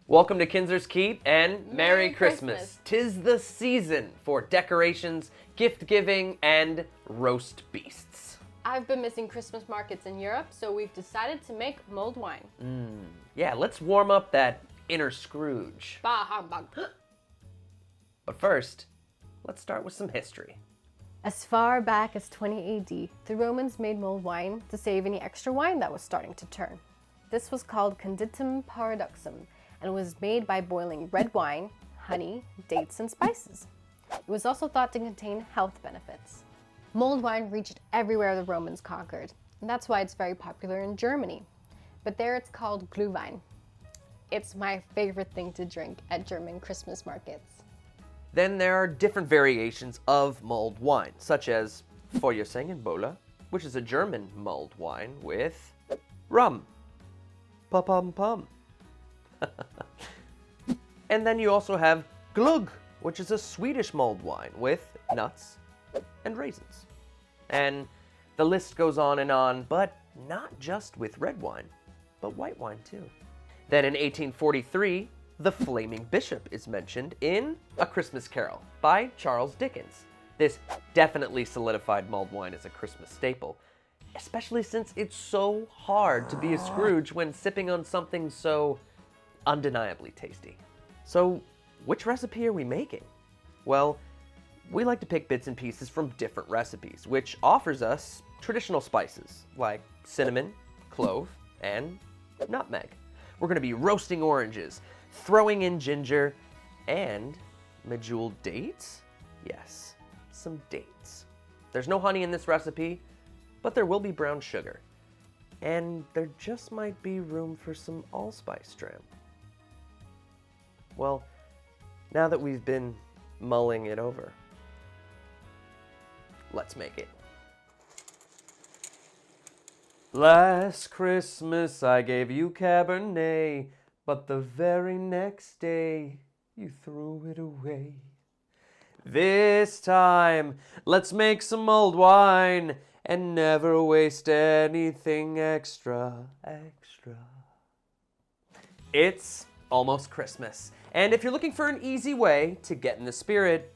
Welcome to kinser'skeep and Merry Merry Christmas. 'Tis the season for decorations, gift giving, and roast beasts. I've been missing Christmas markets in Europe, so we've decided to make mulled wine. Yeah, let's warm up that inner Scrooge. Bah humbug. But first, let's start with some history. As far back as 20 AD, the Romans made mulled wine to save any extra wine that was starting to turn. This was called conditum paradoxum and was made by boiling red wine, honey, dates, and spices. It was also thought to contain health benefits. Mulled wine reached everywhere the Romans conquered, and that's why it's very popular in Germany. But there it's called Glühwein. It's my favorite thing to drink at German Christmas markets. Then there are different variations of mulled wine, such as Feuersängenbowle, which is a German mulled wine with rum. Pa-pum-pum. And then you also have glögg, which is a Swedish mulled wine with nuts and raisins. And the list goes on, but not just with red wine, but white wine too. Then in 1843, the Flaming Bishop is mentioned in A Christmas Carol by Charles Dickens. This definitely solidified mulled wine as a Christmas staple, especially since it's so hard to be a Scrooge when sipping on something so undeniably tasty. So, which recipe are we making? Well, we like to pick bits and pieces from different recipes, which offers us traditional spices like cinnamon, clove, and nutmeg. We're going to be roasting oranges, throwing in ginger, and medjool dates? Yes, some dates. There's no honey in this recipe, but there will be brown sugar. And there just might be room for some allspice trim. Well, now that we've been mulling it over, let's make it. Last Christmas I gave you Cabernet, but the very next day you threw it away. This time, let's make some mulled wine and never waste anything extra. It's almost Christmas, and if you're looking for an easy way to get in the spirit,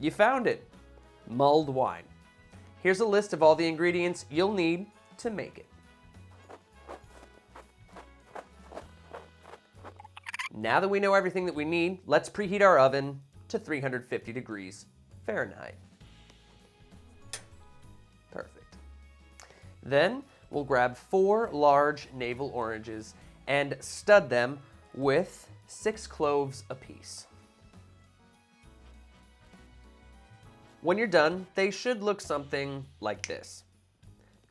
you found it. Mulled wine. Here's a list of all the ingredients you'll need to make it. Now that we know everything that we need, let's preheat our oven to 350 degrees Fahrenheit. Perfect. Then we'll grab 4 large navel oranges and stud them with 6 cloves apiece. When you're done, they should look something like this.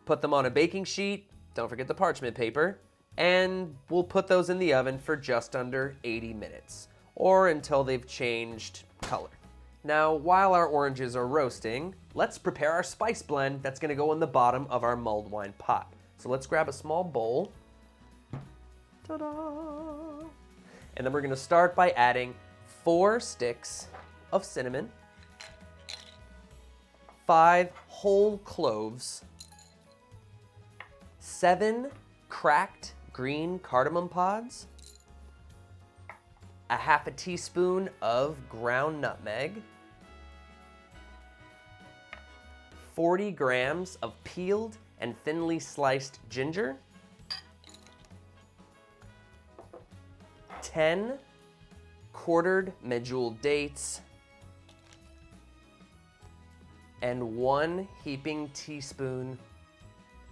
Put them on a baking sheet, don't forget the parchment paper, and we'll put those in the oven for just under 80 minutes, or until they've changed color. Now, while our oranges are roasting, let's prepare our spice blend that's gonna go in the bottom of our mulled wine pot. So let's grab a small bowl. Ta-da! And then we're gonna start by adding 4 sticks of cinnamon, 5 whole cloves, 7 cracked green cardamom pods, a half a teaspoon of ground nutmeg, 40 grams of peeled and thinly sliced ginger, 10 quartered medjool dates, and 1 heaping teaspoon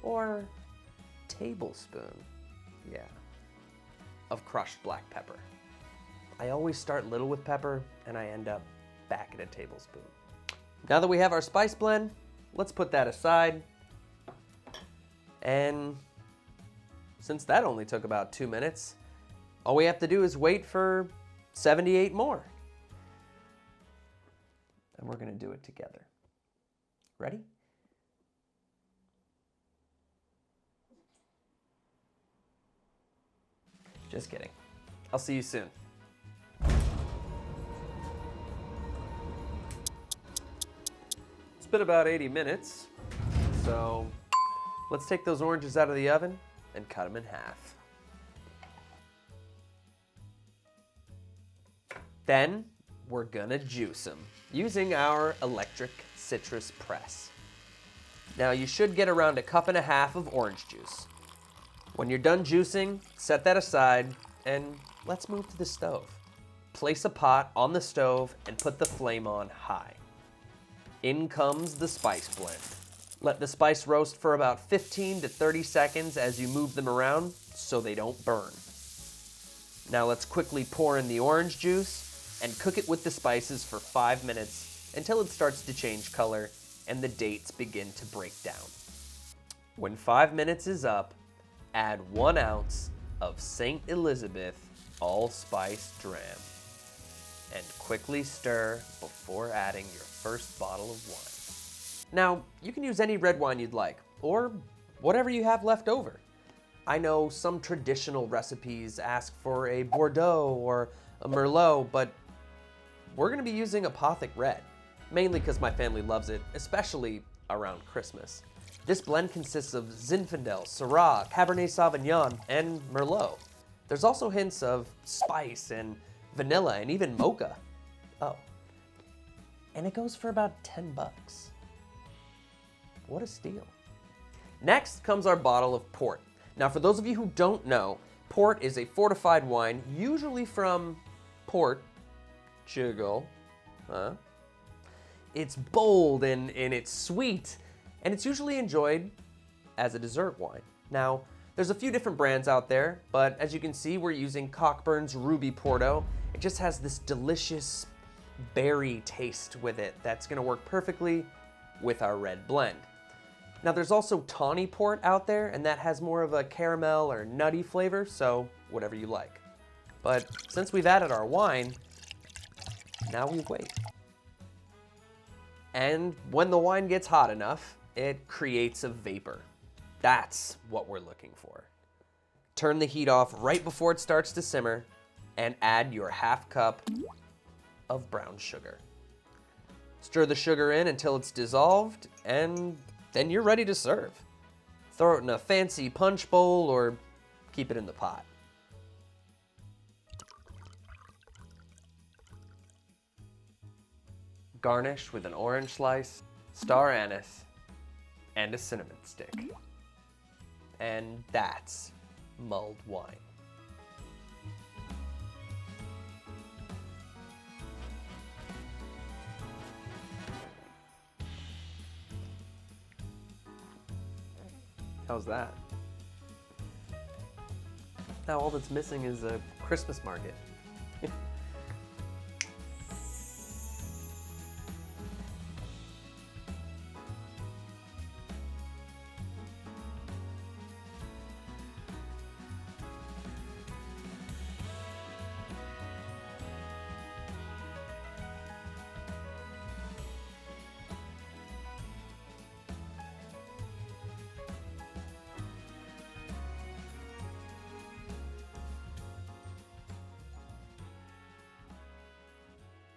or tablespoon, of crushed black pepper. I always start little with pepper and I end up back at a tablespoon. Now that we have our spice blend, let's put that aside. And since that only took about 2 minutes, all we have to do is wait for 78 more. And we're gonna do it together. Ready? Just kidding. I'll see you soon. It's been about 80 minutes, so let's take those oranges out of the oven and cut them in half. Then we're gonna juice them using our electric citrus press. Now you should get around 1.5 cups of orange juice. When you're done juicing, set that aside and let's move to the stove. Place a pot on the stove and put the flame on high. In comes the spice blend. Let the spice roast for about 15 to 30 seconds as you move them around so they don't burn. Now let's quickly pour in the orange juice and cook it with the spices for 5 minutes until it starts to change color and the dates begin to break down. When 5 minutes is up, add 1 ounce of St. Elizabeth allspice dram and quickly stir before adding your first bottle of wine. Now, you can use any red wine you'd like, or whatever you have left over. I know some traditional recipes ask for a Bordeaux or a Merlot, but we're gonna be using Apothic Red, mainly because my family loves it, especially around Christmas. This blend consists of Zinfandel, Syrah, Cabernet Sauvignon, and Merlot. There's also hints of spice and vanilla and even mocha. Oh, and it goes for about 10 bucks. What a steal. Next comes our bottle of port. Now, for those of you who don't know, port is a fortified wine, usually from Portugal. It's bold and it's sweet, and it's usually enjoyed as a dessert wine. Now, there's a few different brands out there, but as you can see, we're using Cockburn's Ruby Porto. It just has this delicious berry taste with it that's gonna work perfectly with our red blend. Now, there's also Tawny Port out there, and that has more of a caramel or nutty flavor, so whatever you like. But since we've added our wine, now we wait. And when the wine gets hot enough, it creates a vapor. That's what we're looking for. Turn the heat off right before it starts to simmer and add your 1/2 cup of brown sugar. Stir the sugar in until it's dissolved, and then you're ready to serve. Throw it in a fancy punch bowl or keep it in the pot. Garnish with an orange slice, star anise, and a cinnamon stick. And that's mulled wine. How's that? Now all that's missing is a Christmas market.